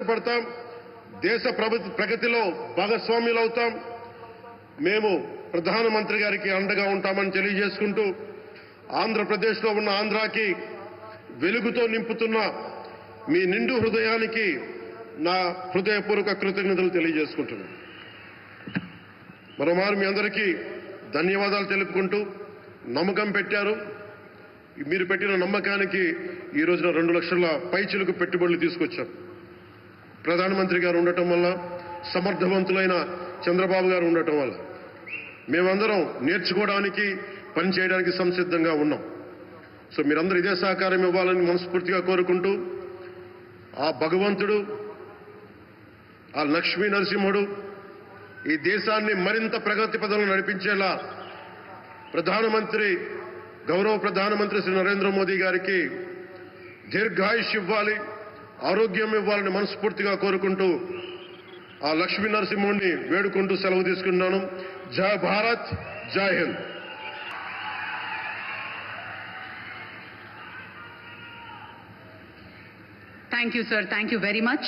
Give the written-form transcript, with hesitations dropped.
పడతాం, దేశ ప్రగతిలో భాగస్వామ్యులవుతాం. మేము ప్రధానమంత్రి గారికి అండగా ఉంటామని తెలియజేసుకుంటూ ఆంధ్రప్రదేశ్లో ఉన్న ఆంధ్రాకి వెలుగుతో నింపుతున్న మీ నిండు హృదయానికి నా హృదయపూర్వక కృతజ్ఞతలు తెలియజేసుకుంటున్నాను. మరోమారు మీ అందరికీ ధన్యవాదాలు తెలుపుకుంటూ నమ్మకం పెట్టారు. మీరు పెట్టిన నమ్మకానికి ఈ రోజున 2 లక్షల పైచిలకు పెట్టుబడులు తీసుకొచ్చాం. ప్రధానమంత్రి గారు ఉండటం వల్ల, సమర్థవంతులైన చంద్రబాబు గారు ఉండటం వల్ల మేమందరం నేర్చుకోవడానికి, పనిచేయడానికి సంసిద్ధంగా ఉన్నాం. సో మీరందరూ ఇదే సహకారం ఇవ్వాలని మనస్ఫూర్తిగా కోరుకుంటూ ఆ భగవంతుడు, ఆ లక్ష్మీ నరసింహుడు ఈ దేశాన్ని మరింత ప్రగతి పదంలో నడిపించేలా గౌరవ ప్రధానమంత్రి శ్రీ నరేంద్ర మోదీ గారికి దీర్ఘాయుష్ ఇవ్వాలి, ఆరోగ్యం ఇవ్వాలని మనస్ఫూర్తిగా కోరుకుంటూ ఆ లక్ష్మీ నరసింహుడిని వేడుకుంటూ సెలవు తీసుకున్నాను. జై భారత్, జై Hind. Thank you, sir. Thank you very much.